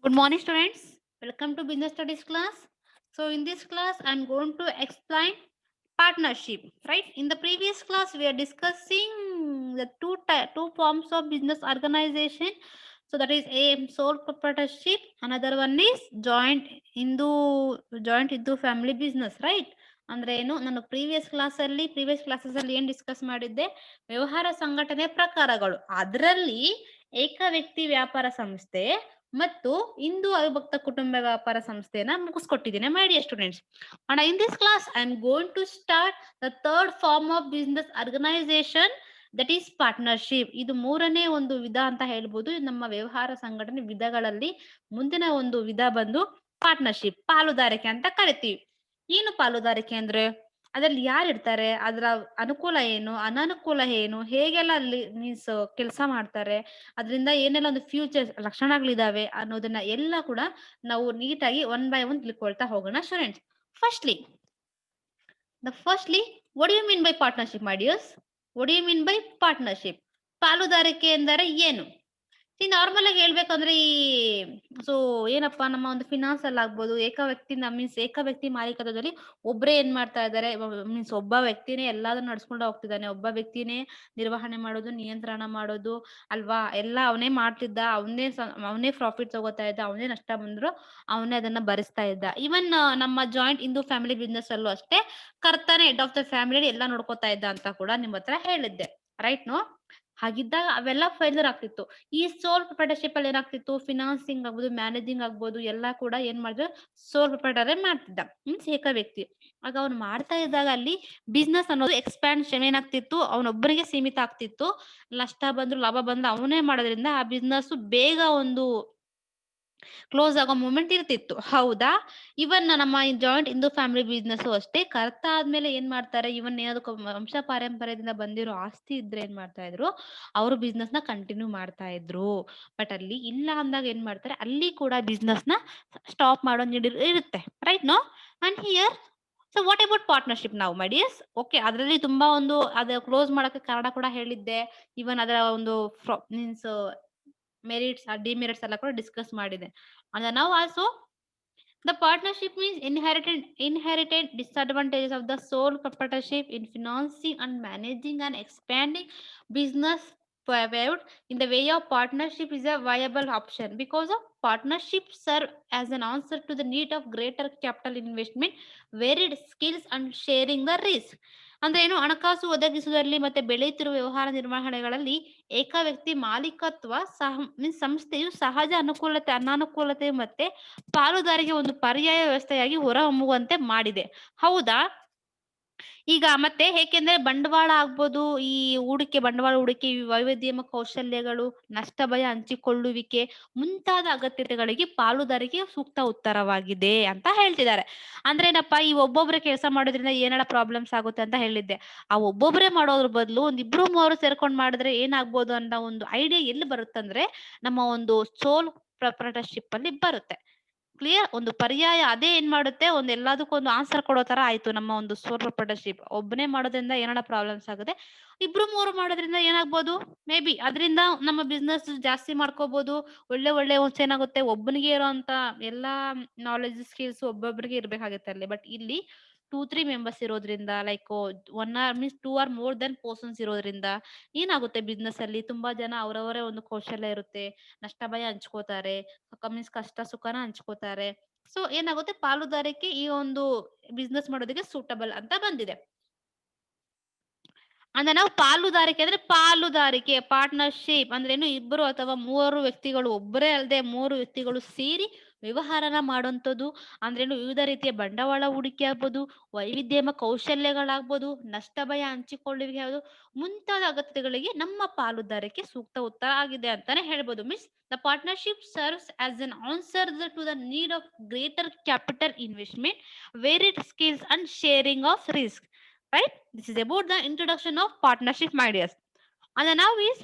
Good morning, students. Welcome to Business Studies class. So, in this class, I'm going to explain partnership. Right? In the previous class, we are discussing the two forms of business organization. So, that is a sole proprietorship. Another one is joint Hindu family business. Right? ಅಂದ್ರೆ ಏನು ನಾನು previous classes ಅಲ್ಲಿ ಏನ್ discuss ಮಾಡಿದ್ದೆ ವ್ಯವಹಾರ ಸಂಘಟನೆ ಪ್ರಕಾರಗಳು ಅದರಲ್ಲಿ ಏಕ ವ್ಯಕ್ತಿ ವ್ಯಾಪಾರ ಸಂಸ್ಥೆ ಮತ್ತು ಹಿಂದೂ ಅವಿಭಕ್ತ ಕುಟುಂಬ ವ್ಯಾಪಾರ ಸಂಸ್ಥೆಯನ್ನ ಮುಗಿಸ್ಕೊಟ್ಟಿದ್ದೀನಿ my dear students. And in this class I am going to start the third form of business organisation that is partnership. ಇದು ಮೂರನೇ ಒಂದು ವಿಧ ಅಂತ ಹೇಳ್ಬೋದು. ನಮ್ಮ ವ್ಯವಹಾರ ಸಂಘಟನೆ ವಿಧಗಳಲ್ಲಿ ಮುಂದಿನ ಒಂದು ವಿಧ ಬಂದು ಪಾರ್ಟ್ನರ್ಶಿಪ್, ಪಾಲುದಾರಿಕೆ ಅಂತ ಕರಿತೀವಿ. ಏನು ಪಾಲುದಾರಿಕೆ ಅಂದ್ರೆ ಅದ್ರಲ್ಲಿ ಯಾರು ಇರ್ತಾರೆ, ಅದರ ಅನುಕೂಲ ಏನು, ಅನಾನುಕೂಲ ಏನು, ಹೇಗೆಲ್ಲ ಅಲ್ಲಿ ಮೀನ್ಸ್ ಕೆಲಸ ಮಾಡ್ತಾರೆ, ಅದರಿಂದ ಏನೆಲ್ಲ ಒಂದು ಫ್ಯೂಚರ್ ಲಕ್ಷಣಗಳಿದಾವೆ ಅನ್ನೋದನ್ನ ಎಲ್ಲ ಕೂಡ ನಾವು ನೀಟಾಗಿ ಒನ್ ಬೈ ಒನ್ ತಿಳ್ಕೊಳ್ತಾ ಹೋಗೋಣ students. Firstly what do you mean by partnership, my dears? What do you mean by partnership? ಪಾಲುದಾರಿಕೆ ಎಂದರೆ ಏನು? ನಾರ್ಮಲ್ ಆಗಿ ಹೇಳ್ಬೇಕಂದ್ರೆ ಸೊ ಏನಪ್ಪಾ ನಮ್ಮ ಒಂದು ಫಿನಾನ್ಸ್ ಅಲ್ಲಿ ಆಗ್ಬೋದು, ಏಕ ವ್ಯಕ್ತಿ ಮಾಲೀಕತ್ವದಲ್ಲಿ ಒಬ್ಬರೇ ಏನ್ ಮಾಡ್ತಾ ಇದ್ದಾರೆ, ಮೀನ್ಸ್ ಒಬ್ಬ ವ್ಯಕ್ತಿನೇ ಎಲ್ಲದನ್ನ ನಡ್ಸ್ಕೊಂಡು ಹೋಗ್ತಿದ್ದಾನೆ, ಒಬ್ಬ ವ್ಯಕ್ತಿನೇ ನಿರ್ವಹಣೆ ಮಾಡೋದು, ನಿಯಂತ್ರಣ ಮಾಡೋದು ಅಲ್ವಾ, ಎಲ್ಲ ಅವನೇ ಮಾಡ್ತಿದ್ದ, ಅವನೇ ಪ್ರಾಫಿಟ್ ತಗೋತಾ ಇದ್ದ, ಅವನೇ ನಷ್ಟ ಬಂದ್ರು ಅವನೇ ಅದನ್ನ ಭರಿಸ್ತಾ ಇದ್ದ. ಈವನ್ ನಮ್ಮ ಜಾಯಿಂಟ್ ಹಿಂದೂ ಫ್ಯಾಮಿಲಿ ಬಿಸ್ನೆಸ್ ಅಲ್ಲೂ ಅಷ್ಟೇ ಕರ್ತಾನೆ ಹೆಡ್ ಆಫ್ ದ ಫ್ಯಾಮಿಲಿ ಎಲ್ಲ ನೋಡ್ಕೋತಾ ಇದ್ದ ಅಂತ ಕೂಡ ನಿಮ್ ಹತ್ರ ಹೇಳಿದ್ದೆ, ರೈಟ್ ನೋ? ಹಾಗಿದ್ದಾಗ ಅವೆಲ್ಲ ಫೈಲರ್ ಆಗ್ತಿತ್ತು. ಈ ಸೋಲ್ ಪ್ರೊಪ್ರೈಟರ್ಶಿಪ್ ಅಲ್ಲಿ ಏನಾಗ್ತಿತ್ತು, ಫಿನಾನ್ಸಿಂಗ್ ಆಗ್ಬೋದು, ಮ್ಯಾನೇಜಿಂಗ್ ಆಗ್ಬೋದು, ಎಲ್ಲ ಕೂಡ ಏನ್ ಮಾಡಿದ್ರು ಸೋಲ್ ಪ್ರೊಪ್ರೈಟರೇ ಮಾಡ್ತಿದ್ದ, ಮೀನ್ಸ್ ಏಕ ವ್ಯಕ್ತಿ. ಆಗ ಅವ್ನು ಮಾಡ್ತಾ ಇದ್ದಾಗ ಅಲ್ಲಿ ಬಿಸ್ನೆಸ್ ಅನ್ನೋದು ಎಕ್ಸ್ಪ್ಯಾನ್ಷನ್ ಏನಾಗ್ತಿತ್ತು, ಅವನೊಬ್ಬರಿಗೆ ಸೀಮಿತ ಆಗ್ತಿತ್ತು. ನಷ್ಟ ಬಂದ್ರು ಲಾಭ ಬಂದ್ರು ಅವನೇ ಮಾಡೋದ್ರಿಂದ ಆ ಬಿಸ್ನೆಸ್ ಬೇಗ ಒಂದು ಕ್ಲೋಸ್ ಆಗೋ ಮೂಮೆಂಟ್ ಇರ್ತಿತ್ತು, ಹೌದಾ? ಇವನ್ ನಮ್ಮ ಜಾಯಿಂಟ್ ಹಿಂದೂ ಫ್ಯಾಮಿಲಿ ಬಿಸ್ನೆಸ್ ಅಷ್ಟೇ ಕರ್ತ ಆದ್ಮೇಲೆ ಏನ್ ಮಾಡ್ತಾರೆ, ಇವನ್ ಏನಾದ್ರು ವಂಶ ಪಾರಂಪರ್ಯದಿಂದ ಬಂದಿರೋ ಆಸ್ತಿ ಇದ್ರೆ ಏನ್ ಮಾಡ್ತಾ ಇದ್ರು, ಅವರು ಬಿಸ್ನೆಸ್ ನ ಕಂಟಿನ್ಯೂ ಮಾಡ್ತಾ ಇದ್ರು. ಬಟ್ ಅಲ್ಲಿ ಇಲ್ಲ ಅಂದಾಗ ಏನ್ ಮಾಡ್ತಾರೆ, ಅಲ್ಲಿ ಕೂಡ ಬಿಸ್ನೆಸ್ ನ ಸ್ಟಾಪ್ ಮಾಡೋ ಇರುತ್ತೆ, right no? And here so what about partnership ನಾವು ಮೈ ಡಿಯರ್ಸ್? ಓಕೆ, ಅದರಲ್ಲಿ ತುಂಬಾ ಒಂದು ಅದ ಕ್ಲೋಸ್ ಮಾಡಕ್ಕೆ ಕಾರಣ ಕೂಡ ಹೇಳಿದ್ದೆ. ಇವನ್ ಅದರ ಒಂದು ಮೀನ್ಸ್ ಮೆರಿಟ್ಸ್ ಡಿಮೆರಿಟ್ಸ್ ಎಲ್ಲ ಕೂಡ ಡಿಸ್ಕಸ್ ಮಾಡಿದೆ. and now also the partnership means inherited disadvantages of the sole proprietorship in financing and managing and expanding business forward in the way of partnership is a viable option because of partnership serve as an answer to the need of greater capital investment, varied skills and sharing the risk. ಅಂದ್ರೆ ಏನು, ಹಣಕಾಸು ಒದಗಿಸುವುದರಲ್ಲಿ ಮತ್ತೆ ಬೆಳೆಯುತ್ತಿರುವ ವ್ಯವಹಾರ ನಿರ್ವಹಣೆಗಳಲ್ಲಿ ಏಕ ವ್ಯಕ್ತಿ ಮಾಲೀಕತ್ವ ಸಂಸ್ಥೆಯು ಸಹಜ ಅನಾನುಕೂಲತೆ ಮತ್ತೆ ಪಾಲುದಾರಿಗೆ ಒಂದು ಪರ್ಯಾಯ ವ್ಯವಸ್ಥೆಯಾಗಿ ಹೊರಹೊಮ್ಮುವಂತೆ ಮಾಡಿದೆ, ಹೌದಾ? ಈಗ ಮತ್ತೆ ಏಕೆಂದ್ರೆ ಬಂಡವಾಳ ಆಗ್ಬೋದು, ಈ ಬಂಡವಾಳ ಹೂಡಿಕೆ, ವೈವಿಧ್ಯಮ ಕೌಶಲ್ಯಗಳು, ನಷ್ಟ ಭಯ ಹಂಚಿಕೊಳ್ಳುವಿಕೆ ಮುಂತಾದ ಅಗತ್ಯತೆಗಳಿಗೆ ಪಾಲುದಾರಿಕೆ ಸೂಕ್ತ ಉತ್ತರವಾಗಿದೆ ಅಂತ ಹೇಳ್ತಿದ್ದಾರೆ. ಅಂದ್ರೆ ಏನಪ್ಪಾ, ಈ ಒಬ್ಬೊಬ್ರೆ ಕೆಲಸ ಮಾಡೋದ್ರಿಂದ ಏನೆಲ್ಲ ಪ್ರಾಬ್ಲಮ್ಸ್ ಆಗುತ್ತೆ ಅಂತ ಹೇಳಿದ್ದೆ. ಆ ಒಬ್ಬೊಬ್ರೆ ಮಾಡೋದ್ರ ಬದಲು ಒಂದ್ ಇಬ್ರು ಮೂವರು ಸೇರ್ಕೊಂಡ್ ಮಾಡಿದ್ರೆ ಏನಾಗ್ಬೋದು ಅನ್ನೋ ಒಂದು ಐಡಿಯಾ ಎಲ್ಲಿ ಬರುತ್ತಂದ್ರೆ ನಮ್ಮ ಒಂದು ಸೋಲ್ ಪ್ರೊಪ್ರೈಟರ್ಶಿಪ್ ಅಲ್ಲಿ ಬರುತ್ತೆ. ಕ್ಲಿಯರ್? ಒಂದು ಪರ್ಯಾಯ ಅದೇ ಏನ್ ಮಾಡುತ್ತೆ, ಒಂದ್ ಎಲ್ಲದಕ್ಕೂ ಒಂದು ಆನ್ಸರ್ ಕೊಡೋ ತರ ಆಯ್ತು ನಮ್ಮ ಒಂದು ಸೋಲ್ ಪ್ರೊಪ್ರೈಟರ್ಶಿಪ್. ಒಬ್ಬನೇ ಮಾಡೋದ್ರಿಂದ ಏನಾರ ಪ್ರಾಬ್ಲಮ್ಸ್ ಆಗುತ್ತೆ, ಇಬ್ರು ಮೂರು ಮಾಡೋದ್ರಿಂದ ಏನಾಗ್ಬೋದು, ಮೇ ಬಿ ಅದರಿಂದ ನಮ್ಮ ಬಿಸ್ನೆಸ್ ಜಾಸ್ತಿ ಮಾಡ್ಕೋಬಹುದು. ಒಳ್ಳೆ ಏನಾಗುತ್ತೆ, ಒಬ್ಬನಿಗೆ ಇರೋಂತ ಎಲ್ಲಾ ನಾಲೆಜ್ ಸ್ಕಿಲ್ಸ್ ಒಬ್ಬೊಬ್ಬರಿಗೆ ಇರ್ಬೇಕಾಗುತ್ತೆ ಅಲ್ಲಿ. ಬಟ್ ಇಲ್ಲಿ 2-3 ಮೆಂಬರ್ಸ್ ಇರೋದ್ರಿಂದ, like 1 or means 2 or more than persons ಇರೋದ್ರಿಂದ ಏನಾಗುತ್ತೆ, ಬಿಸ್ನೆಸ್ ಅಲ್ಲಿ ತುಂಬಾ ಜನ ಅವರವರೇ ಒಂದು ಕೌಶಲ್ಯ ಇರುತ್ತೆ, ನಷ್ಟ ಭಯ ಹಂಚ್ಕೋತಾರೆ, ಮೀನ್ಸ್ ಕಷ್ಟ ಸುಖನ ಹಂಚ್ಕೋತಾರೆ. ಸೊ ಏನಾಗುತ್ತೆ, ಪಾಲುದಾರಿಕೆ ಈ ಒಂದು ಬಿಸ್ನೆಸ್ ಮಾಡೋದಕ್ಕೆ ಸೂಟಬಲ್ ಅಂತ ಬಂದಿದೆ. ಅಂದ್ರೆ ನಾವು ಪಾಲುದಾರಿಕೆ ಪಾರ್ಟ್ನರ್ಶಿಪ್ ಅಂದ್ರೇನು, ಇಬ್ಬರು ಅಥವಾ ಮೂವರು ವ್ಯಕ್ತಿಗಳು, ಒಬ್ಬರೇ ಅಲ್ಲದೆ 3 ವ್ಯಕ್ತಿಗಳು ಸೇರಿ ವ್ಯವಹಾರನ ಮಾಡುವಂಥದ್ದು. ಅಂದ್ರೇನು, ವಿವಿಧ ರೀತಿಯ ಬಂಡವಾಳ ಹೂಡಿಕೆ ಆಗ್ಬೋದು, ವೈವಿಧ್ಯಮ ಕೌಶಲ್ಯಗಳಾಗ್ಬೋದು, ನಷ್ಟ ಭಯ ಹಂಚಿಕೊಳ್ಳುವಿಕೆ ಆಗ್ಬೋದು, ಮುಂತಾದ ಅಗತ್ಯಗಳಿಗೆ ನಮ್ಮ ಪಾಲುದಾರಿಕೆ ಸೂಕ್ತ ಉತ್ತರ ಆಗಿದೆ ಅಂತಾನೆ ಹೇಳ್ಬೋದು. Means the partnership serves as an answer to the need of greater capital investment, varied skills and sharing of risk. Right? This is about the introduction of partnership, my dears. And now is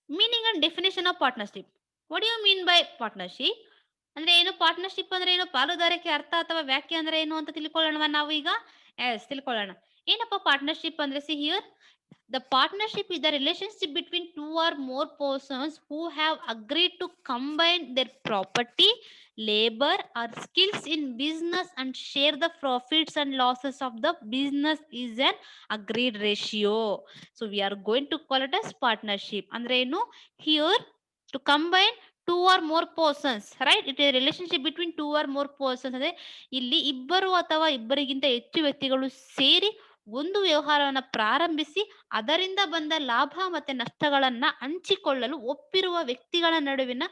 meaning and definition of partnership. What do you mean by partnership? ಅಂದ್ರೆ ಏನು, partnership ಅಂದ್ರೆ ಏನು, ಪಾಲುದಾರಿಕೆ ಅರ್ಥ ಅಥವಾ ವ್ಯಾಖ್ಯೆ ಅಂದ್ರೆ ಏನು ಅಂತ ತಿಳ್ಕೊಳ್ಳೋಣ ನಾವು ಈಗ. ತಿಳ್ಕೊಳ್ಳೋಣ. ಏನಪ್ಪ ಪಾರ್ಟ್ನರ್ಶಿಪ್ ಅಂದ್ರೆ, see here The partnership is the relationship between two or more persons who have agreed to combine their property, labor, or skills in business and share the profits and losses of the business is an agreed ratio. So we are going to call it as partnership. Andre ಏನು here to combine two or more persons, right? It is a relationship between two or more persons. ಅಂದ್ರೆ ಇಲ್ಲಿ ಇಬ್ಬರು ಅಥವಾ ಇಬ್ಬರಿಗಿಂತ ಹೆಚ್ಚು ವ್ಯಕ್ತಿಗಳು ಸೇರಿ ಒಂದು ವ್ಯವಹಾರವನ್ನು ಪ್ರಾರಂಭಿಸಿ ಅದರಿಂದ ಬಂದ ಲಾಭ ಮತ್ತೆ ನಷ್ಟಗಳನ್ನ ಹಂಚಿಕೊಳ್ಳಲು ಒಪ್ಪಿರುವ ವ್ಯಕ್ತಿಗಳ ನಡುವಿನ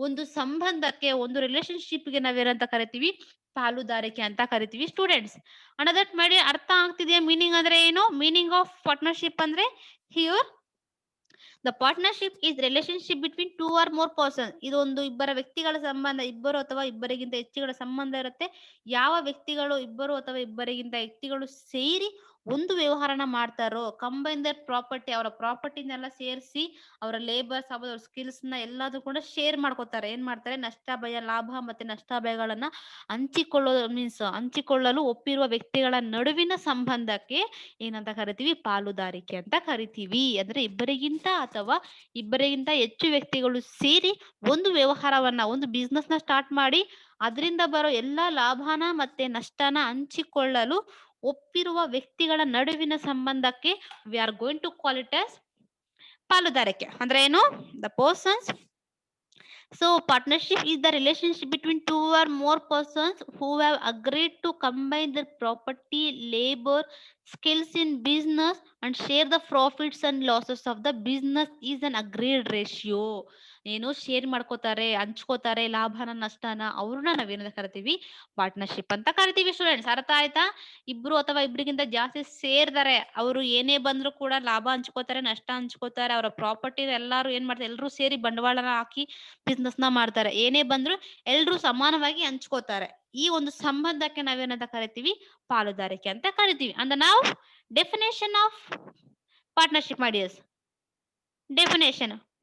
ಒಂದು ಸಂಬಂಧಕ್ಕೆ, ಒಂದು ರಿಲೇಶನ್ಶಿಪ್ಗೆ ನಾವೇನಂತ ಕರಿತೀವಿ, ಪಾಲುದಾರಿಕೆ ಅಂತ ಕರಿತೀವಿ ಸ್ಟೂಡೆಂಟ್ಸ್. ಅನ್ನೋದಟ್ ಮಾಡಿ ಅರ್ಥ ಆಗ್ತಿದೆಯಾ? ಮೀನಿಂಗ್ ಅಂದ್ರೆ ಏನು? ಮೀನಿಂಗ್ ಆಫ್ ಪಾರ್ಟ್ನರ್ಶಿಪ್ ಅಂದ್ರೆ here the partnership is relationship between two or more person. ಇದು ಒಂದು ಇಬ್ಬರ ವ್ಯಕ್ತಿಗಳ ಸಂಬಂಧ, ಇಬ್ಬರು ಅಥವಾ ಇಬ್ಬರಿಗಿಂತ ಹೆಚ್ಚುಗಳ ಸಂಬಂಧ ಇರುತ್ತೆ. ಯಾವ ವ್ಯಕ್ತಿಗಳು ಇಬ್ಬರು ಅಥವಾ ಇಬ್ಬರಿಗಿಂತ ವ್ಯಕ್ತಿಗಳು ಸೇರಿ ಒಂದು ವ್ಯವಹಾರನ ಮಾಡ್ತಾರೋ, ಕಂಬೈನ್ ದರ್ ಪ್ರಾಪರ್ಟಿ, ಅವರ ಪ್ರಾಪರ್ಟಿನೆಲ್ಲ ಸೇರಿಸಿ ಅವರ ಲೇಬರ್ಸ್ ಅವ್ರ ಸ್ಕಿಲ್ಸ್ ನ ಎಲ್ಲದೂ ಕೂಡ ಶೇರ್ ಮಾಡ್ಕೋತಾರೆ. ಏನ್ ಮಾಡ್ತಾರೆ? ನಷ್ಟ ಭಯ, ಲಾಭ ಮತ್ತೆ ನಷ್ಟ ಭಯಗಳನ್ನ ಹಂಚಿಕೊಳ್ಳಲು ಒಪ್ಪಿರುವ ವ್ಯಕ್ತಿಗಳ ನಡುವಿನ ಸಂಬಂಧಕ್ಕೆ ಏನಂತ ಕರಿತೀವಿ? ಪಾಲುದಾರಿಕೆ ಅಂತ ಕರಿತೀವಿ. ಅಂದ್ರೆ ಇಬ್ಬರಿಗಿಂತ ಅಥವಾ ಇಬ್ಬರಿಗಿಂತ ಹೆಚ್ಚು ವ್ಯಕ್ತಿಗಳು ಸೇರಿ ಒಂದು ವ್ಯವಹಾರವನ್ನ, ಒಂದು ಬಿಸ್ನೆಸ್ ನ ಸ್ಟಾರ್ಟ್ ಮಾಡಿ ಅದರಿಂದ ಬರೋ ಎಲ್ಲಾ ಲಾಭನ ಮತ್ತೆ ನಷ್ಟನ ಹಂಚಿಕೊಳ್ಳಲು ಒಪ್ಪಿರುವ ವ್ಯಕ್ತಿಗಳ ನಡುವಿನ ಸಂಬಂಧಕ್ಕೆ we are going to call it as ಪಾಲುದಾರಿಕೆ. ಅಂದ್ರೆ ಏನು? The persons. So partnership is the relationship between two or more persons who have agreed to combine their property, labor, skills in business and share the profits and losses of the business is an agreed ratio. ಏನು share ಮಾಡ್ಕೋತಾರೆ, ಹಂಚ್ಕೋತಾರೆ ಲಾಭನ ನಷ್ಟನ, ಅವ್ರನ್ನ ನಾವೇನಂತ ಕರಿತೀವಿ? Partnership ಅಂತ ಕರಿತೀವಿ students. ಅರ್ಥ ಆಯ್ತಾ? ಇಬ್ರು ಅಥವಾ ಇಬ್ರಿಗಿಂತ ಜಾಸ್ತಿ ಸೇರ್ತಾರೆ, ಅವರು ಏನೇ ಬಂದ್ರು ಕೂಡ ಲಾಭ ಹಂಚ್ಕೋತಾರೆ, ನಷ್ಟ ಹಂಚ್ಕೋತಾರೆ, ಅವರ ಪ್ರಾಪರ್ಟಿ ಎಲ್ಲಾರು ಏನ್ ಮಾಡ್ತಾರೆ? ಎಲ್ಲರೂ ಸೇರಿ ಬಂಡವಾಳನ ಹಾಕಿ ಬಿಸ್ನೆಸ್ ನ ಮಾಡ್ತಾರೆ. ಏನೇ ಬಂದ್ರು ಎಲ್ರು ಸಮಾನವಾಗಿ ಹಂಚ್ಕೋತಾರೆ. ಈ ಒಂದು ಸಂಬಂಧಕ್ಕೆ ನಾವೇನಂತ ಕರಿತೀವಿ? ಪಾಲುದಾರಿಕೆ ಅಂತ ಕರಿತೀವಿ. ಅಂದ ನಾವು ಡೆಫಿನೇಷನ್ ಆಫ್ ಪಾರ್ಟ್ನರ್ಶಿಪ್ ಮಾಡಿ.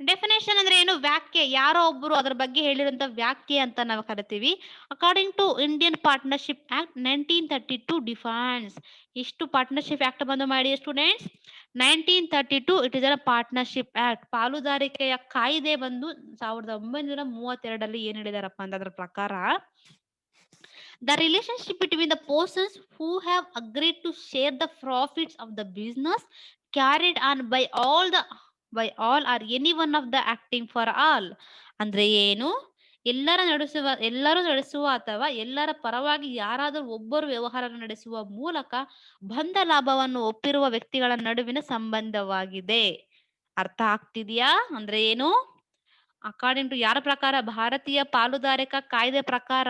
ಡೆಫಿನೇಷನ್ ಅಂದ್ರೆ ಏನು? ವ್ಯಾಖ್ಯೆ. ಯಾರೋ ಒಬ್ರು ಅದ್ರ ಬಗ್ಗೆ ಹೇಳಿರುವಂತ ವ್ಯಾಖ್ಯೆ ಅಂತ ನಾವು ಕರಿತೀವಿ. According to Indian partnership act 1932 defines. ಇಷ್ಟು ಪಾರ್ಟ್ನರ್ಶಿಪ್ ಆಕ್ಟ್ ಬಂದು ಮಾಡಿ students 1932. It is a partnership act. ಪಾಲುದಾರಿಕೆಯ ಕಾಯ್ದೆ ಬಂದು 1932 ಏನ್ ಹೇಳಿದಾರಪ್ಪ ಅಂತ ಅದ್ರ ಪ್ರಕಾರ the relationship between the persons who have agreed to share the profits of the business carried on by all or any one of the acting for all. ಅಂದ್ರೆ ಏನು? ಎಲ್ಲರೂ ನಡೆಸುವ ಅಥವಾ ಎಲ್ಲರ ಪರವಾಗಿ ಯಾರಾದರೂ ಒಬ್ಬರು ವ್ಯವಹಾರ ನಡೆಸುವ ಮೂಲಕ ಬಂದ ಲಾಭವನ್ನು ಒಪ್ಪಿರುವ ವ್ಯಕ್ತಿಗಳ ನಡುವಿನ ಸಂಬಂಧವಾಗಿದೆ. ಅರ್ಥ ಆಗ್ತಿದ್ಯಾ? ಅಂದ್ರೆ ಏನು? ಅಕಾರ್ಡಿಂಗ್ ಟು ಯಾರ ಪ್ರಕಾರ? ಭಾರತೀಯ ಪಾಲುದಾರಿಕಾ ಕಾಯ್ದೆ ಪ್ರಕಾರ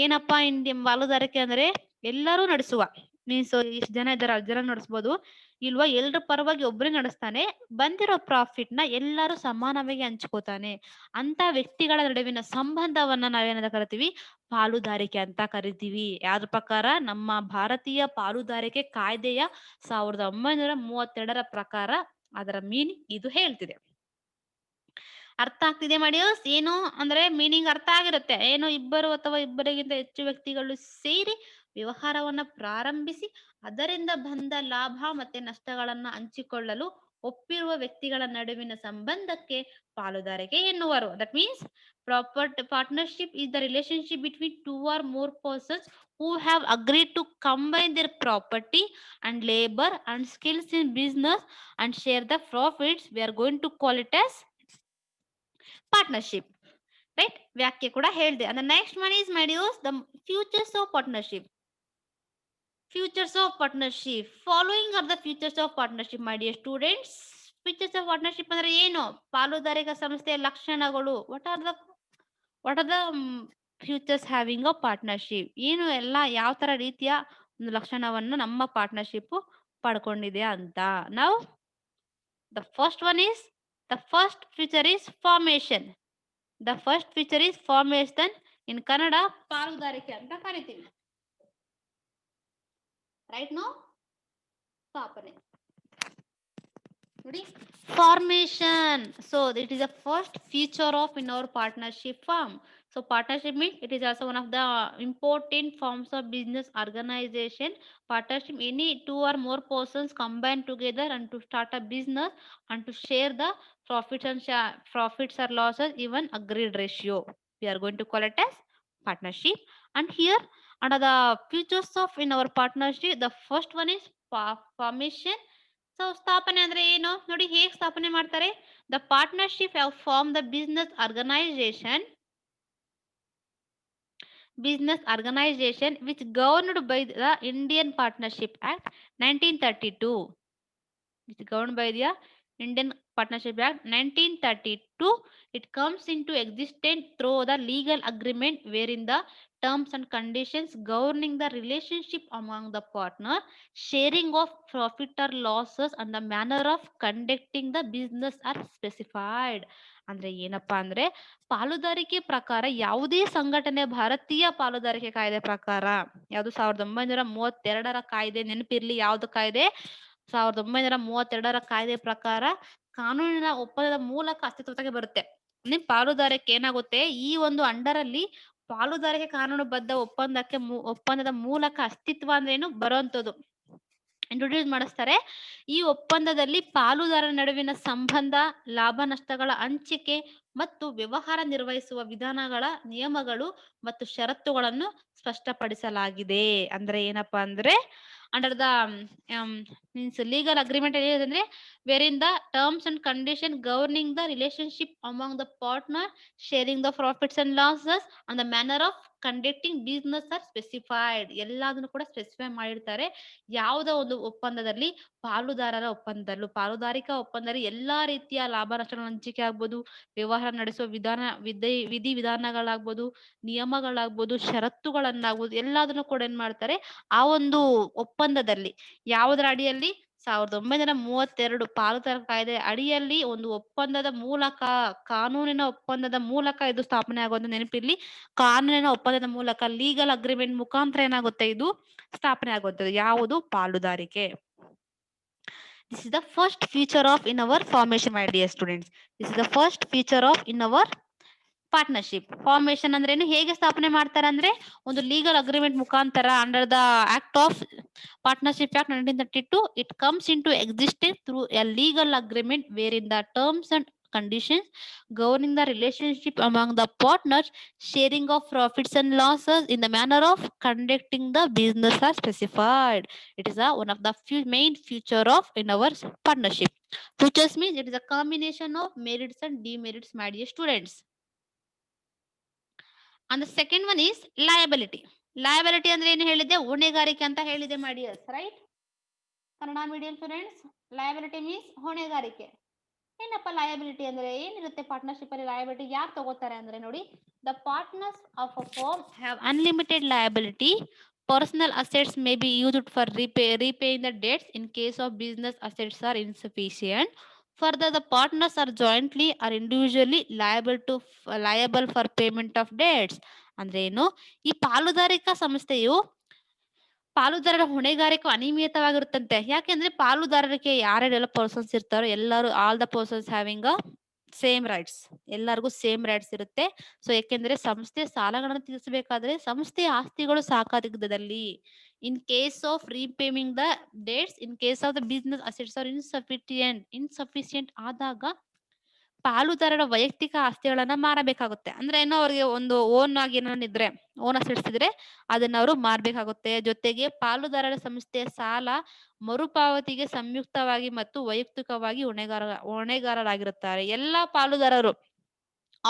ಏನಪ್ಪಾ ಇಂಡಿಯನ್ ಪಾಲುದಾರಿಕೆ ಅಂದ್ರೆ ಎಲ್ಲರೂ ನಡೆಸುವ, ಮೀನ್ಸ್ ಇಷ್ಟು ಜನ ಇದ್ದಾರೆ ಅಷ್ಟು ಜನ ನಡೆಸ್ಬೋದು ಇಲ್ವಾ, ಎಲ್ರ ಪರವಾಗಿ ಒಬ್ಬರೇ ನಡೆಸ್ತಾನೆ, ಬಂದಿರೋ ಪ್ರಾಫಿಟ್ ನ ಎಲ್ಲರೂ ಸಮಾನವಾಗಿ ಹಂಚ್ಕೋತಾನೆ ಅಂತ ವ್ಯಕ್ತಿಗಳ ನಡುವಿನ ಸಂಬಂಧವನ್ನ ನಾವೇನಂತ ಕರಿತೀವಿ? ಪಾಲುದಾರಿಕೆ ಅಂತ ಕರಿತೀವಿ. ಯಾವ್ದ್ರ ಪ್ರಕಾರ? ನಮ್ಮ ಭಾರತೀಯ ಪಾಲುದಾರಿಕೆ ಕಾಯ್ದೆಯ 1932 ಪ್ರಕಾರ ಅದರ ಮೀನಿಂಗ್ ಇದು ಹೇಳ್ತಿದೆ. ಅರ್ಥ ಆಗ್ತಿದೆ ಮಾಡಿಯೋಸ್? ಏನು ಅಂದ್ರೆ ಮೀನಿಂಗ್ ಅರ್ಥ ಆಗಿರುತ್ತೆ. ಏನು? ಇಬ್ಬರು ಅಥವಾ ಇಬ್ಬರಿಗಿಂತ ಹೆಚ್ಚು ವ್ಯಕ್ತಿಗಳು ಸೇರಿ ವ್ಯವಹಾರವನ್ನ ಪ್ರಾರಂಭಿಸಿ ಅದರಿಂದ ಬಂದ ಲಾಭ ಮತ್ತೆ ನಷ್ಟಗಳನ್ನ ಹಂಚಿಕೊಳ್ಳಲು ಒಪ್ಪಿರುವ ವ್ಯಕ್ತಿಗಳ ನಡುವಿನ ಸಂಬಂಧಕ್ಕೆ ಪಾಲುದಾರಿಕೆ ಎನ್ನುವರು. That means partnership is the relationship between two or more persons who have agreed to combine their property and labor and skills in business and share the profits. We are going to call it as partnership, right? ವ್ಯಾಖ್ಯೆ ಕೂಡ ಹೇಳಿದೆ. and the next one is medios the futures of partnership. Futures of partnership. Following are the futures of partnership, my dear students. Futures of partnership ಅಂದ್ರೆ ಏನು? ಪಾಲುದಾರಿಕಾ ಸಂಸ್ಥೆಯ ಲಕ್ಷಣಗಳು. what are the futures having a partnership? ಏನು ಎಲ್ಲ ಯಾವ ತರ ರೀತಿಯ ಒಂದು ಲಕ್ಷಣವನ್ನು ನಮ್ಮ ಪಾರ್ಟ್ನರ್ಶಿಪ್ ಪಡ್ಕೊಂಡಿದೆ ಅಂತ. ನಾವು the first feature is formation. The first feature is formation. in Kannada ಪಾಲುದಾರಿಕೆ ಅಂತ ಕರಿತೀವಿ. Right no? ಸ್ಥಾಪನೆ ನೋಡಿ, formation. So it is the first feature of in our partnership form. So partnership means it is also one of the important forms of business organization. Partnership, any two or more persons combine together and to start a business and to share the profits and profits or losses, even agreed ratio. We are going to call it as partnership. And here under the features of in our partnership, the first one is formation. So ಸ್ಥಾಪನೆ ಅಂದ್ರೆ ಏನು ನೋಡಿ, ಹೇಗೆ ಸ್ಥಾಪನೆ ಮಾಡ್ತಾರೆ? The partnership have form the business organization which governed by the Indian Partnership Act 1932. It's governed by the Indian Partnership Act 1932. It comes into existence through the legal agreement wherein the terms and conditions governing the relationship among the partner, sharing of profit or losses, and the manner of conducting the business are specified. ಅಂದ್ರೆ ಏನಪ್ಪಾ ಅಂದ್ರೆ, ಪಾಲುದಾರಿಕೆ ಪ್ರಕಾರ ಯಾವುದೇ ಸಂಘಟನೆ ಭಾರತೀಯ ಪಾಲುದಾರಿಕೆ ಕಾಯ್ದೆ ಪ್ರಕಾರ, ಯಾವುದು 1932ರ ಕಾಯ್ದೆ, ನೆನಪಿರ್ಲಿ ಯಾವ್ದು ಕಾಯ್ದೆ? 1932ರ ಕಾಯ್ದೆ ಪ್ರಕಾರ ಕಾನೂನಿನ ಒಪ್ಪಂದದ ಮೂಲಕ ಅಸ್ತಿತ್ವಕ್ಕೆ ಬರುತ್ತೆ. ಪಾಲುದಾರಿಕೆ ಏನಾಗುತ್ತೆ, ಈ ಒಂದು ಅಂಡರ್ ಅಲ್ಲಿ ಪಾಲುದಾರಿಕೆ ಕಾನೂನುಬದ್ಧ ಒಪ್ಪಂದದ ಮೂಲಕ ಅಸ್ತಿತ್ವ ಅಂದ್ರೆ ಏನು ಬರುವಂತದ್ದು ಇಂಟ್ರೊಡ್ಯೂಸ್ ಮಾಡಿಸ್ತಾರೆ. ಈ ಒಪ್ಪಂದದಲ್ಲಿ ಪಾಲುದಾರರ ನಡುವಿನ ಸಂಬಂಧ, ಲಾಭ ನಷ್ಟಗಳ ಹಂಚಿಕೆ ಮತ್ತು ವ್ಯವಹಾರ ನಿರ್ವಹಿಸುವ ವಿಧಾನಗಳ ನಿಯಮಗಳು ಮತ್ತು ಷರತ್ತುಗಳನ್ನು ಸ್ಪಷ್ಟಪಡಿಸಲಾಗಿದೆ. ಅಂದ್ರೆ ಏನಪ್ಪಾ ಅಂದ್ರೆ, under the means legal agreement ಏನಿದೆ wherein the terms and condition governing the relationship among the partner, sharing the profits and losses, and the manner of conducting business or specified. ಎಲ್ಲದನ್ನು ಕೂಡ ಸ್ಪೆಸಿಫೈ ಮಾಡಿರ್ತಾರೆ. ಯಾವುದೋ ಒಂದು ಒಪ್ಪಂದದಲ್ಲಿ, ಪಾಲುದಾರಿಕಾ ಒಪ್ಪಂದದಲ್ಲಿ ಎಲ್ಲಾ ರೀತಿಯ ಲಾಭ ನಷ್ಟಗಳ ಹಂಚಿಕೆ ಆಗ್ಬೋದು, ವ್ಯವಹಾರ ನಡೆಸುವ ವಿಧಿ ವಿಧಾನಗಳಾಗ್ಬೋದು, ನಿಯಮಗಳಾಗ್ಬೋದು, ಷರತ್ತುಗಳನ್ನಾಗ್ಬೋದು, ಎಲ್ಲದನ್ನು ಕೂಡ ಏನ್ ಮಾಡ್ತಾರೆ, ಆ ಒಂದು ಒಪ್ಪಂದದಲ್ಲಿ ಯಾವುದರ ಅಡಿಯಲ್ಲಿ 1932 ಪಾಲುದಾರಿಕೆ ಕಾಯ್ದೆ ಅಡಿಯಲ್ಲಿ ಒಂದು ಒಪ್ಪಂದದ ಮೂಲಕ, ಕಾನೂನಿನ ಒಪ್ಪಂದದ ಮೂಲಕ ಇದು ಸ್ಥಾಪನೆ ಆಗೋದು. ನೆನಪಿರ್ಲಿ, ಕಾನೂನಿನ ಒಪ್ಪಂದದ ಮೂಲಕ, ಲೀಗಲ್ ಅಗ್ರಿಮೆಂಟ್ ಮುಖಾಂತರ ಏನಾಗುತ್ತೆ, ಇದು ಸ್ಥಾಪನೆ ಆಗುತ್ತದೆ. ಯಾವುದು? ಪಾಲುದಾರಿಕೆ. This is the first feature of in our formation, my dear students. This is the first feature of in our ಪಾರ್ಟ್ನರ್ಶಿಪ್. ಫಾರ್ಮೇಶನ್ ಅಂದ್ರೆ ಏನು, ಹೇಗೆ ಸ್ಥಾಪನೆ ಮಾಡ್ತಾರೆ ಅಂದ್ರೆ, ಒಂದು ಲೀಗಲ್ ಅಗ್ರಿಮೆಂಟ್ ಮುಖಾಂತರ under the act of partnership act 1932. It comes into existence through a legal agreement where in the terms and conditions governing the relationship among the partners, sharing of profits and losses, in the manner of conducting the business are specified. It is one of the main feature of in our partnership. Features means it is a combination of merits and demerits, my dear students. And the second one is liability. Liability ಅಂದ್ರೆ ಏನು ಹೇಳಿದೆ? ಹೊಣೆಗಾರಿಕೆ ಅಂತ ಹೇಳಿದೆ, my dears, right? Kannada medium students, liability means ಹೊಣೆಗಾರಿಕೆ. ಏನಪ್ಪ liability ಅಂದ್ರೆ ಏನಿರುತ್ತೆ ಪಾರ್ಟ್ನರ್ಶಿಪ್ ಅಲ್ಲಿ? ಲಯಬಿಲಿಟಿ ಯಾರು ತಗೋತಾರೆ ಅಂದ್ರೆ ನೋಡಿ, the partners of a firm have unlimited liability. Personal assets may be used for repaying the debts in case of business assets are insufficient. Further, the partners are jointly or individually liable for payment of debts. ಅಂದ್ರೆ ಏನು, ಈ ಪಾಲುದಾರಿಕಾ ಸಂಸ್ಥೆಯು ಪಾಲುದಾರರ ಹೊಣೆಗಾರಿಕೆ ಅನಿಯಮಿತವಾಗಿರುತ್ತಂತೆ. ಯಾಕೆಂದ್ರೆ ಪಾಲುದಾರರಿಗೆ ಯಾರ್ಯಾರೆಲ್ಲ persons ಇರ್ತಾರೋ ಎಲ್ಲರೂ, all the persons having a same rights, ಎಲ್ಲರಿಗೂ ಸೇಮ್ ರೈಟ್ಸ್ ಇರುತ್ತೆ. ಸೊ ಯಾಕೆಂದ್ರೆ ಸಂಸ್ಥೆ ಸಾಲಗಳನ್ನು ತೀರಿಸಬೇಕಾದ್ರೆ ಸಂಸ್ಥೆಯ ಆಸ್ತಿಗಳು ಸಾಕಾಗದಲ್ಲಿ, in case of repaying the debts, in case of the business assets are insufficient ಆದಾಗ ಪಾಲುದಾರರ ವೈಯಕ್ತಿಕ ಆಸ್ತಿಗಳನ್ನ ಮಾರಬೇಕಾಗುತ್ತೆ. ಅಂದ್ರೆ ಏನೋ ಅವ್ರಿಗೆ ಒಂದು ಓನ್ ಆಗಿ ಏನಿದ್ರೆ, ಓನ್ ಅಸೆಟ್ಸ್ ಇದ್ರೆ ಅದನ್ನ ಅವರು ಮಾರಬೇಕಾಗುತ್ತೆ. ಜೊತೆಗೆ ಪಾಲುದಾರರ ಸಂಸ್ಥೆಯ ಸಾಲ ಮರುಪಾವತಿಗೆ ಸಂಯುಕ್ತವಾಗಿ ಮತ್ತು ವೈಯಕ್ತಿಕವಾಗಿ ಹೊಣೆಗಾರರಾಗಿರುತ್ತಾರೆ. ಎಲ್ಲಾ ಪಾಲುದಾರರು,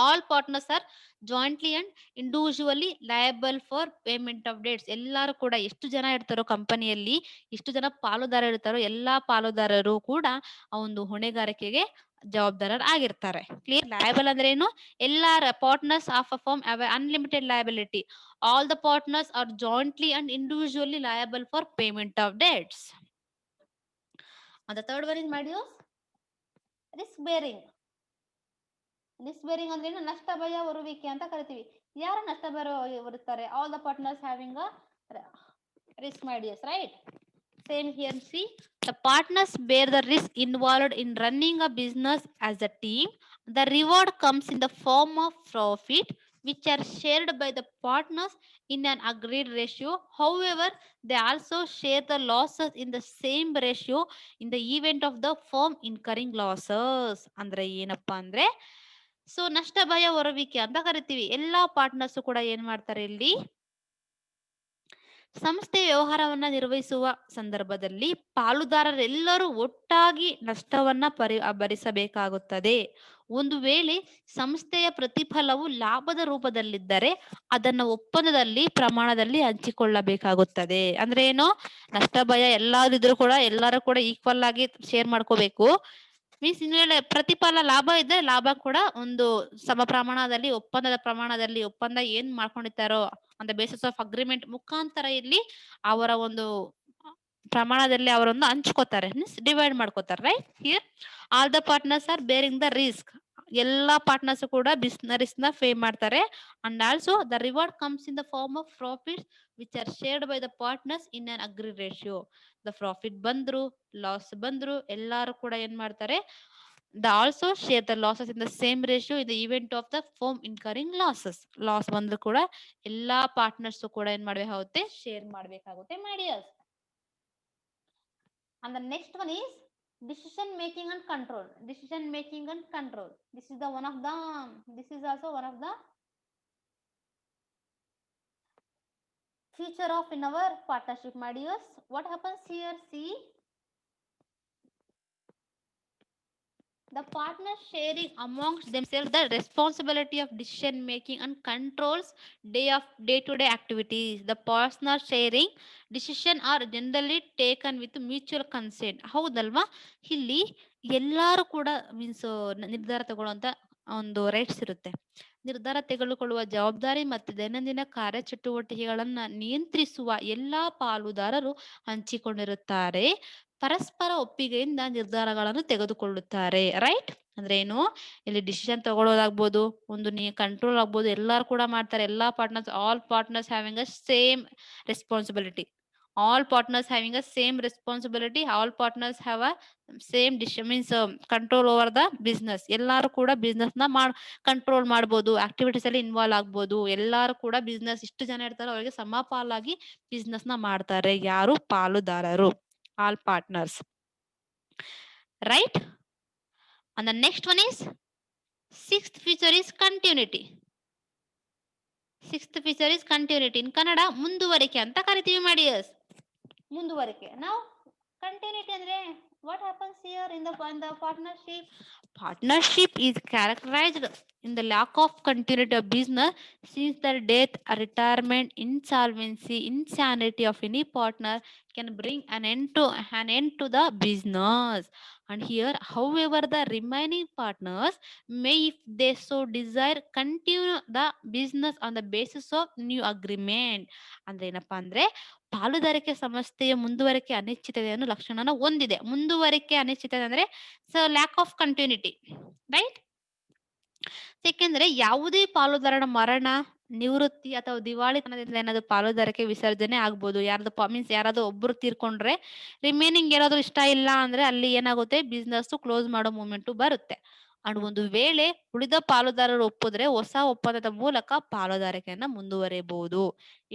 all partners are jointly and individually liable for payment of debts. ಎಲ್ಲರೂ ಕೂಡ, ಎಷ್ಟು ಜನ ಇರ್ತಾರೋ ಕಂಪನಿಯಲ್ಲಿ, ಎಷ್ಟು ಜನ ಪಾಲುದಾರ ಇರ್ತಾರೋ ಎಲ್ಲಾ ಪಾಲುದಾರರು ಕೂಡ ಆ ಒಂದು ಹೊಣೆಗಾರಿಕೆಗೆ ಜವಾಬ್ದಾರರಾಗಿರ್ತಾರೆ. ಕ್ಲಿಯರ್? ಲಯಬಲ್ ಅಂದ್ರೆ ಏನು? ಎಲ್ಲಾ partners of a firm have unlimited liability. All the partners are jointly and individually liable for payment of debts. And the third one is, my dears, risk bearing. Risk bearing ಅಂದ್ರೆ ಏನು? ನಷ್ಟ ಭಯ ಹೊರುವಿಕೆ ಅಂತ ಕರಿತೀವಿ. ಯಾರು ನಷ್ಟ ಹೊರುತ್ತಾರೆ? All the partners having a risk, my dears, right? Same here, see, the partners bear the risk involved in running a business as a team. The reward comes in the form of profit which are shared by the partners in an agreed ratio. However, they also share the losses in the same ratio in the event of the firm incurring losses. ಅಂದ್ರೆ ಏನಪ್ಪಾ ಅಂದ್ರೆ so ನಷ್ಟ ಭಯ ಹೊರುವಿಕೆ ಅಂತ ಕರಿತೀವಿ. ಎಲ್ಲಾ partners ಕೂಡ ಏನ್ ಮಾಡ್ತಾರೆ ಇಲ್ಲಿ ಸಂಸ್ಥೆ ವ್ಯವಹಾರವನ್ನ ನಿರ್ವಹಿಸುವ ಸಂದರ್ಭದಲ್ಲಿ ಪಾಲುದಾರರೆಲ್ಲರೂ ಒಟ್ಟಾಗಿ ನಷ್ಟವನ್ನ ಭರಿಸಬೇಕಾಗುತ್ತದೆ. ಒಂದು ವೇಳೆ ಸಂಸ್ಥೆಯ ಪ್ರತಿಫಲವು ಲಾಭದ ರೂಪದಲ್ಲಿದ್ದರೆ ಅದನ್ನ ಒಪ್ಪಂದದಲ್ಲಿ ಪ್ರಮಾಣದಲ್ಲಿ ಹಂಚಿಕೊಳ್ಳಬೇಕಾಗುತ್ತದೆ. ಅಂದ್ರೆ ಏನು, ನಷ್ಟ ಭಯ ಎಲ್ಲಾರಿದ್ರು ಕೂಡ ಎಲ್ಲರೂ ಕೂಡ ಈಕ್ವಲ್ ಆಗಿ ಶೇರ್ ಮಾಡ್ಕೋಬೇಕು. ಮೀನ್ಸ್ ಇನ್ನು ವೇಳೆ ಪ್ರತಿಫಲ ಲಾಭ ಇದ್ರೆ ಲಾಭ ಕೂಡ ಒಂದು ಸಮ ಪ್ರಮಾಣದಲ್ಲಿ ಒಪ್ಪಂದ ಏನ್ ಮಾಡ್ಕೊಂಡಿರ್ತಾರೋ on the basis of agreement ಮುಖಾಂತರ ಇಲ್ಲಿ ಅವರ ಒಂದು ಪ್ರಮಾಣದಲ್ಲಿ ಅವರನ್ನು ಹಂಚ್ಕೋತಾರೆ, ಮೀನ್ಸ್ ಡಿವೈಡ್ ಮಾಡ್ಕೋತಾರೆ. Right, here all the partners are bearing the risk. ಎಲ್ಲಾ ಪಾರ್ಟ್ನರ್ಸ್ ಕೂಡ ರಿಸ್ಕ್ ನ ಫೇ ಮಾಡ್ತಾರೆ. And also the reward comes in the form of profits which are shared by the partners in an agreed ratio. The profit ಬಂದ್ರು loss ಬಂದ್ರು ಎಲ್ಲಾರು ಕೂಡ ಏನ್ ಮಾಡ್ತಾರೆ, they also share the losses in the same ratio in the event of the firm incurring losses. Loss ಬಂದ್ರು ಕೂಡ ಎಲ್ಲಾ partners ಕೂಡ ಏನ್ ಮಾಡ್ಬೇಕಾಗುತ್ತೆ, ಶೇರ್ ಮಾಡ್ಬೇಕಾಗುತ್ತೆ ಮಾಡಿಯರ್ಸ್. And the next one is decision making and control. Decision making and control. This is also one of the feature of in our partnership modules. What happens here? See, the partners sharing amongst themselves the responsibility of decision making and controls day to day activities. The partner sharing decision are generally taken with mutual consent. ಹೌದಲ್ವಾ, ಇಲ್ಲಿ ಎಲ್ಲಾರು ಕೂಡ means ನಿರ್ಧಾರ ತಗೊಳ್ಳುವಂತ ಒಂದು rights ಇರುತ್ತೆ. ನಿರ್ಧಾರ ತೆಗೆದುಕೊಳ್ಳುವ ಜವಾಬ್ದಾರಿ ಮತ್ತು ದೈನಂದಿನ ಕಾರ್ಯಚಟುವಟಿಕೆಗಳನ್ನ ನಿಯಂತ್ರಿಸುವ ಎಲ್ಲಾ ಪಾಲುದಾರರು ಹಂಚಿಕೊಂಡಿರುತ್ತಾರೆ. ಪರಸ್ಪರ ಒಪ್ಪಿಗೆಯಿಂದ ನಿರ್ಧಾರಗಳನ್ನು ತೆಗೆದುಕೊಳ್ಳುತ್ತಾರೆ. ರೈಟ್, ಅಂದ್ರೆ ಏನು, ಇಲ್ಲಿ ಡಿಸಿಷನ್ ತಗೊಳ್ಳೋದಾಗ್ಬೋದು, ಒಂದು ಕಂಟ್ರೋಲ್ ಆಗ್ಬೋದು, ಎಲ್ಲಾರು ಕೂಡ ಮಾಡ್ತಾರೆ. ಎಲ್ಲಾ partners, all partners having a same responsibility. All partners having a same responsibility. All partners have a same means control over the business. ಎಲ್ಲಾರು ಕೂಡ ಬಿಸ್ನೆಸ್ ನ ಕಂಟ್ರೋಲ್ ಮಾಡಬಹುದು, ಆಕ್ಟಿವಿಟೀಸ್ ಅಲ್ಲಿ ಇನ್ವಾಲ್ವ್ ಆಗ್ಬೋದು. ಎಲ್ಲಾರು ಕೂಡ ಬಿಸ್ನೆಸ್ ಇಷ್ಟು ಜನ ಇರ್ತಾರೋ ಅವರಿಗೆ ಸಮಪಾಲಾಗಿ ಬಿಸ್ನೆಸ್ ನ ಮಾಡ್ತಾರೆ. ಯಾರು, ಪಾಲುದಾರರು, all partners. Right, and the next one is sixth feature is continuity. Sixth feature is continuity. In Kannada ಮುಂದುವರಿಕೆ ಅಂತ ಕರಿತೀವಿ ಮಾಡಿಯರ್ಸ್. ಮುಂದುವರಿಕೆ. ನಾವು ಕಂಟಿನ್ಯೂಟಿ ಅಂದ್ರೆ what happens here in the partnership? Partnership is characterized in the lack of continuity of business since the death, retirement, insolvency, insanity of any partner can bring an end to the business. And here, however, the remaining partners may, if they so desire, continue the business on the basis of new agreement. ಅಂದ್ರೆ ಏನಪ್ಪಾ ಅಂದ್ರೆ ಪಾಲುದಾರಿಕೆ ಸಂಸ್ಥೆಯ ಮುಂದುವರಿಕೆ ಅನಿಶ್ಚಿತತೆಯನ್ನು ಲಕ್ಷಣನ ಹೊಂದಿದೆ. ಮುಂದುವರಿಕೆ ಅನಿಶ್ಚಿತತೆ ಅಂದ್ರೆ ಲ್ಯಾಕ್ ಆಫ್ ಕಂಟಿನ್ಯೂಟಿ. ರೈಟ್, ಏಕೆಂದ್ರೆ ಯಾವುದೇ ಪಾಲುದಾರನ ಮರಣ, ನಿವೃತ್ತಿ ಅಥವಾ ದಿವಾಳಿತನದಿಂದ ಏನಾದ್ರು ಪಾಲುದಾರಿಕೆ ವಿಸರ್ಜನೆ ಆಗ್ಬೋದು. ಮೀನ್ಸ್ ಯಾರಾದ್ರೂ ಒಬ್ರು ತೀರ್ಕೊಂಡ್ರೆ ರಿಮೈನಿಂಗ್ ಏನಾದ್ರು ಇಷ್ಟ ಇಲ್ಲ ಅಂದ್ರೆ ಅಲ್ಲಿ ಏನಾಗುತ್ತೆ, ಬಿಸ್ನೆಸ್ ಕ್ಲೋಸ್ ಮಾಡೋ ಮೂಮೆಂಟ್ ಬರುತ್ತೆ. ಅಂಡ್ ಒಂದು ವೇಳೆ ಉಳಿದ ಪಾಲುದಾರರು ಒಪ್ಪಿದ್ರೆ ಹೊಸ ಒಪ್ಪಂದದ ಮೂಲಕ ಪಾಲುದಾರಿಕೆಯನ್ನ ಮುಂದುವರಿಯಬಹುದು.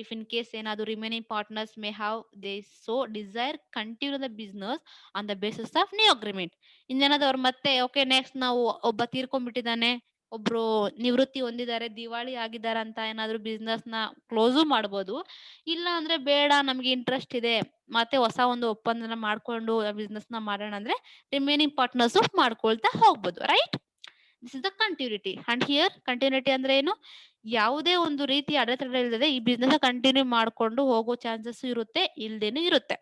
ಇಫ್ ಇನ್ ಕೇಸ್ ಏನಾದ್ರು remaining partners may have they so desire continue the business on the basis of new agreement. ಇನ್ನೇನಾದ್ರು ಅವ್ರು ಮತ್ತೆ ಓಕೆ ನೆಕ್ಸ್ಟ್ ನಾವು ಒಬ್ಬ ತೀರ್ಕೊಂಡ್ಬಿಟ್ಟಿದ್ದಾನೆ, ಒಬ್ರು ನಿವೃತ್ತಿ ಹೊಂದಿದ್ದಾರೆ, ದಿವಾಳಿ ಆಗಿದ್ದಾರೆ ಅಂತ ಏನಾದ್ರು ಬಿಸ್ನೆಸ್ ನ ಕ್ಲೋಸು ಮಾಡ್ಬೋದು. ಇಲ್ಲ ಅಂದ್ರೆ ಬೇಡ, ನಮ್ಗೆ ಇಂಟ್ರೆಸ್ಟ್ ಇದೆ, ಮತ್ತೆ ಹೊಸ ಒಂದು ಒಪ್ಪಂದನ ಮಾಡ್ಕೊಂಡು ಬಿಸ್ನೆಸ್ ನ ಮಾಡೋಣ ಅಂದ್ರೆ ರಿಮೈನಿಂಗ್ ಪಾರ್ಟ್ನರ್ಸ್ ಮಾಡ್ಕೊಳ್ತಾ ಹೋಗ್ಬೋದು. Right, this is the continuity. And here continuity ಅಂದ್ರೆ ಏನು, ಯಾವುದೇ ಒಂದು ರೀತಿ ಅಡೆತಡೆ ಇಲ್ಲದೆ ಈ ಬಿಸ್ನೆಸ್ ಕಂಟಿನ್ಯೂ ಮಾಡ್ಕೊಂಡು ಹೋಗೋ ಚಾನ್ಸಸ್ ಇರುತ್ತೆ, ಇಲ್ದೇನು ಇರುತ್ತೆ.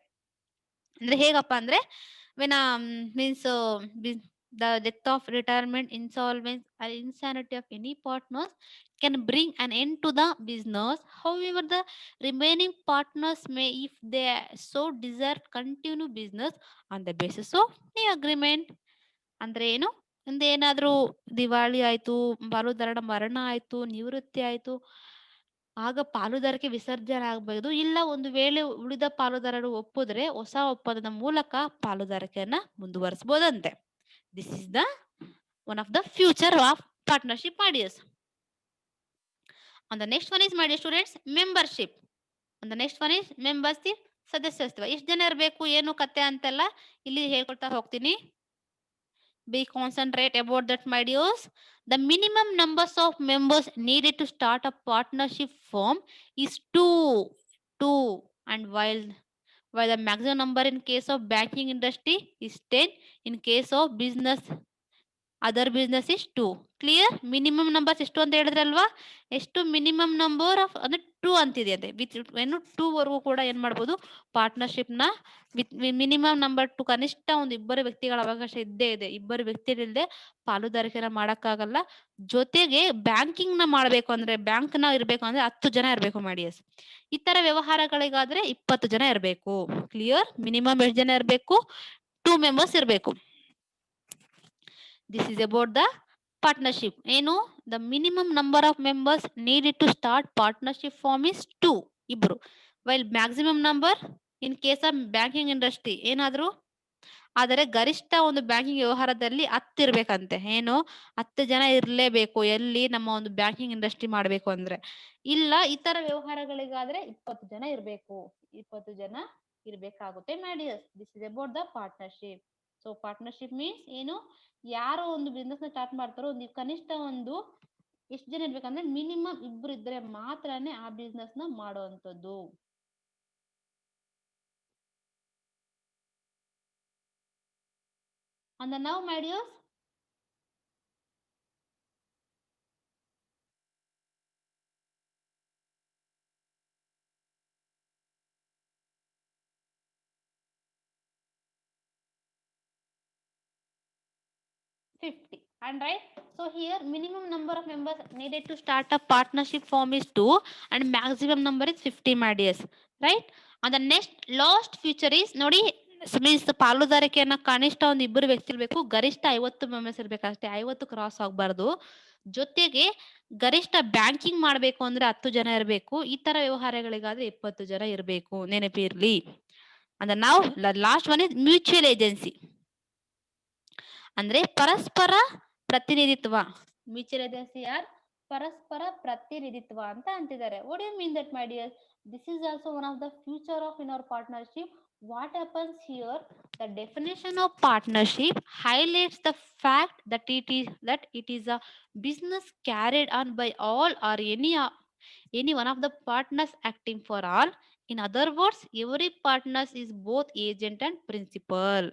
ಅಂದ್ರೆ ಹೇಗಪ್ಪ ಅಂದ್ರೆ when means the death of retirement, insolvency or insanity of any partners can bring an end to the business. However, the remaining partners may, if they so desire, continue business on the basis of new agreement. ಅಂದ್ರೆ ಏನು, ಮುಂದೆ ಏನಾದ್ರೂ ದಿವಾಳಿ ಆಯ್ತು, ಪಾಲುದಾರನ ಮರಣ ಆಯ್ತು, ನಿವೃತ್ತಿ ಆಯ್ತು, ಆಗ ಪಾಲುದಾರಿಕೆ ವಿಸರ್ಜನೆ ಆಗಬಹುದು. ಇಲ್ಲ ಒಂದು ವೇಳೆ ಉಳಿದ ಪಾಲುದಾರರು ಒಪ್ಪಿದ್ರೆ ಹೊಸ ಒಪ್ಪಂದದ ಮೂಲಕ ಪಾಲುದಾರಿಕೆಯನ್ನ ಮುಂದುವರಿಸಬಹುದಂತೆ. This is the one of the future of partnership ideas. And the next one is, my dear students, membership. And the next one is membership, ಸದಸ್ಯತ್ವ. ಎಷ್ಟು ಜನ ಇರಬೇಕು ಏನು ಕತೆ ಅಂತೆಲ್ಲ ಇಲ್ಲಿ ಹೇಳ್ಕೊಳ್ತಾ ಹೋಗ್ತೀನಿ. Be concentrate about that, my dears. The minimum numbers of members needed to start a partnership firm is two, and while the maximum number in case of banking industry is 10, in case of business other business is 2. Clear? Minimum numbers ಎಷ್ಟು ಅಂತ ಹೇಳಿದ್ರಲ್ವಾ? ಎಷ್ಟು minimum number of ಅಂದ್ರೆ 2 ಅಂತಿದೆ ಅದೇ with ಏನು 2 ವರೆಗೂ ಕೂಡ ಏನ್ ಮಾಡ್ಬೋದು ಪಾರ್ಟ್ನರ್ಶಿಪ್ ನ ವಿತ್ ಮಿನಿಮಮ್ ನಂಬರ್ 2, ಕನಿಷ್ಠ ಒಂದು ಇಬ್ಬರು ವ್ಯಕ್ತಿಗಳ ಅವಕಾಶ ಇದ್ದೇ ಇದೆ. ಇಬ್ಬರು ವ್ಯಕ್ತಿಗಳಿಲ್ಲದೆ ಪಾಲುದಾರಿಕೆನ ಮಾಡಕ್ಕಾಗಲ್ಲ. ಜೊತೆಗೆ ಬ್ಯಾಂಕಿಂಗ್ ನ ಮಾಡ್ಬೇಕು ಅಂದ್ರೆ ಬ್ಯಾಂಕ್ ನ ಇರ್ಬೇಕು ಅಂದ್ರೆ 10 ಜನ ಇರಬೇಕು ಮಾಡಿ. ಇತರ ವ್ಯವಹಾರಗಳಿಗಾದ್ರೆ 20 ಜನ ಇರಬೇಕು. ಕ್ಲಿಯರ್? ಮಿನಿಮಮ್ ಎಷ್ಟು ಜನ ಇರಬೇಕು? 2 ಮೆಂಬರ್ಸ್ ಇರಬೇಕು. This is about the partnership. ಏನು the minimum number of members needed to start partnership form is 2, ಇಬ್ರು. while maximum number in case of banking industry ಏನಾದ್ರು ಆದರೆ ಗರಿಷ್ಠ ಒಂದು ಬ್ಯಾಂಕಿಂಗ್ ವ್ಯವಹಾರದಲ್ಲಿ 10 ಇರ್ಬೇಕಂತೆ. ಏನು 10 ಜನ ಇರಲೇಬೇಕು. ಎಲ್ಲಿ ನಮ್ಮ ಒಂದು ಬ್ಯಾಂಕಿಂಗ್ ಇಂಡಸ್ಟ್ರಿ ಮಾಡಬೇಕು ಅಂದ್ರೆ. ಇಲ್ಲ ಇತರ ವ್ಯವಹಾರಗಳಿಗಾದ್ರೆ 20 ಜನ ಇರಬೇಕು. 20 ಜನ ಇರಬೇಕಾಗುತ್ತೆ my dears. This is about the partnership. So partnership means ಏನು, ಯಾರು ಒಂದು ಬಿಸ್ನೆಸ್ ನ ಸ್ಟಾರ್ಟ್ ಮಾಡ್ತಾರೋ ಒಂದು ಕನಿಷ್ಠ ಒಂದು ಎಷ್ಟು ಜನ ಇರ್ಬೇಕಂದ್ರೆ ಮಿನಿಮಮ್ ಇಬ್ರು ಇದ್ರೆ ಮಾತ್ರನೇ ಆ ಬಿಸ್ನೆಸ್ ನ ಮಾಡುವಂತದ್ದು. And now, my dears, and right, so here minimum number of members needed to start a partnership form is 2 and maximum number is 50, my dears, right? And the next last feature is ನೋಡಿ means ಪಾಲುದಾರಿಕೆಯನ್ನ ಕನಿಷ್ಠ ಒಂದು ಇಬ್ಬರು ವ್ಯಕ್ತಿ ಇರಬೇಕು. ಗರಿಷ್ಠ 50 members ಇರ್ಬೇಕಷ್ಟೇ. 50 cross ಆಗಬಾರ್ದು. ಜೊತೆಗೆ ಗರಿಷ್ಠ ಬ್ಯಾಂಕಿಂಗ್ ಮಾಡ್ಬೇಕು ಅಂದ್ರೆ 10 ಜನ ಇರಬೇಕು. ಈ ತರ ವ್ಯವಹಾರಗಳಿಗಾದ್ರೆ 20 ಜನ ಇರಬೇಕು. ನೆನಪಿರ್ಲಿ. ಅಂದ್ರೆ ನಾವು last one is mutual agency ಅಂದ್ರೆ ಪರಸ್ಪರ ಪ್ರತಿನಿಧಿತ್ವ. ಮ್ಯೂಚುವಲ್ ಏಜೆನ್ಸಿ ಆರ್ ಪರಸ್ಪರ ಪ್ರತಿನಿಧಿತ್ವ ಅಂತ ಅಂತಿದ್ದಾರೆ. What you mean that, my dear? This is also one of the future of in our partnership. What happens here? The definition of partnership highlights the fact that it is a business carried on by all or any one of the partners acting for all. In other words, every partner is both agent and principal.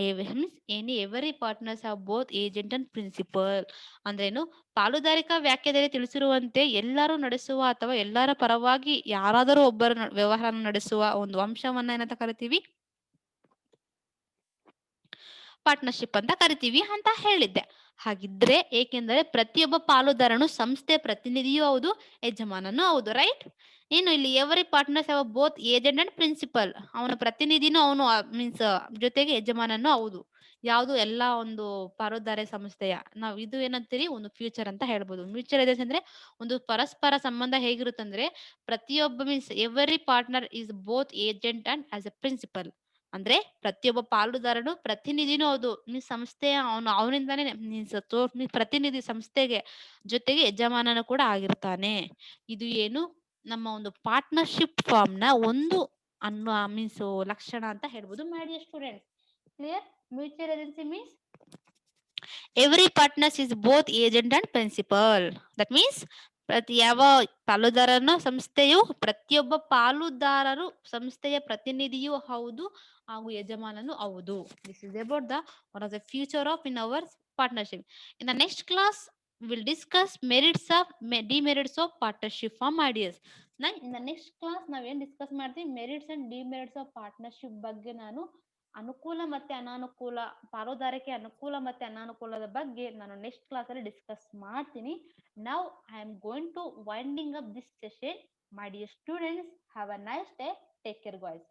Every partners have both agent and principal. ಅಂದ್ರೇನು, ಪಾಲುದಾರಿಕಾ ವ್ಯಾಖ್ಯಾನದಲ್ಲಿ ತಿಳಿಸಿರುವಂತೆ ಎಲ್ಲರೂ ನಡೆಸುವ ಅಥವಾ ಎಲ್ಲರ ಪರವಾಗಿ ಯಾರಾದರೂ ಒಬ್ಬರು ವ್ಯವಹಾರ ನಡೆಸುವ ಒಂದು ಅಂಶವನ್ನ ಏನಂತ ಕರಿತೀವಿ? ಪಾರ್ಟ್ನರ್ಶಿಪ್ ಅಂತ ಕರಿತೀವಿ ಅಂತ ಹೇಳಿದ್ದೆ. ಹಾಗಿದ್ರೆ ಏಕೆಂದರೆ ಪ್ರತಿಯೊಬ್ಬ ಪಾಲುದಾರನು ಸಂಸ್ಥೆ ಪ್ರತಿನಿಧಿಯೂ ಹೌದು, ಯಜಮಾನನೂ ಹೌದು, ರೈಟ್? ಏನು ಇಲ್ಲಿ every partners have both agent and principal. ಅವನ ಪ್ರತಿನಿಧಿನೂ ಅವನು ಮೀನ್ಸ್ ಜೊತೆಗೆ ಯಜಮಾನನೂ ಹೌದು. ಯಾವುದು ಎಲ್ಲ ಒಂದು ಪಾಲುದಾರ ಸಂಸ್ಥೆಯ ನಾವು ಇದು ಏನಂತೀರಿ ಒಂದು ಫ್ಯೂಚರ್ ಅಂತ ಹೇಳ್ಬೋದು. ಮ್ಯೂಚುವಲ್ ಏಜೆನ್ಸಿ ಅಂದ್ರೆ ಒಂದು ಪರಸ್ಪರ ಸಂಬಂಧ ಹೇಗಿರುತ್ತಂದ್ರೆ ಪ್ರತಿಯೊಬ್ಬ means every partner is both agent and as a principal. ಅಂದ್ರೆ ಪ್ರತಿಯೊಬ್ಬ ಪಾಲುದಾರನು ಪ್ರತಿನಿಧಿನೂ ಹೌದು, ಮೀನ್ಸ್ ಸಂಸ್ಥೆಯ ಅವನಿಂದಾನೇ ಮೀನ್ಸ್ ಪ್ರತಿನಿಧಿ ಸಂಸ್ಥೆಗೆ, ಜೊತೆಗೆ ಯಜಮಾನನು ಕೂಡ ಆಗಿರ್ತಾನೆ. ಇದು ಏನು ನಮ್ಮ ಒಂದು ಪಾರ್ಟ್ನರ್ಶಿಪ್ ಫಾರ್ಮ್ ನ ಒಂದು ಅನ್ನೋ ಮೀನ್ಸ್ ಲಕ್ಷಣ ಅಂತ ಹೇಳ್ಬೋದು. My dear students, clear? Mutual agency means every partners is both agent and principal. That means ಯಾವ ಪಾಲುದಾರನ ಸಂಸ್ಥೆಯು ಪ್ರತಿಯೊಬ್ಬ ಪಾಲುದಾರರು ಸಂಸ್ಥೆಯ ಪ್ರತಿನಿಧಿಯೂ ಹೌದು ಹಾಗೂ ಯಜಮಾನನು ಹೌದು. This is about the one of the future of in our partnership. In the next class will discuss merits of demerits of partnership firm ideas. In the next class ನಾವೇನ್ ಡಿಸ್ಕಸ್ ಮಾಡ್ತೀವಿ merits and demerits of partnership ಬಗ್ಗೆ ನಾನು ಅನುಕೂಲ ಮತ್ತೆ ಅನಾನುಕೂಲ, ಪಾಲುದಾರಿಕೆ ಅನುಕೂಲ ಮತ್ತೆ ಅನಾನುಕೂಲದ ಬಗ್ಗೆ ನಾನು ನೆಕ್ಸ್ಟ್ ಕ್ಲಾಸ್ ಅಲ್ಲಿ ಡಿಸ್ಕಸ್ ಮಾಡ್ತೀನಿ. Now I am going to winding up this session. My dear students, have a nice day. Take care, guys.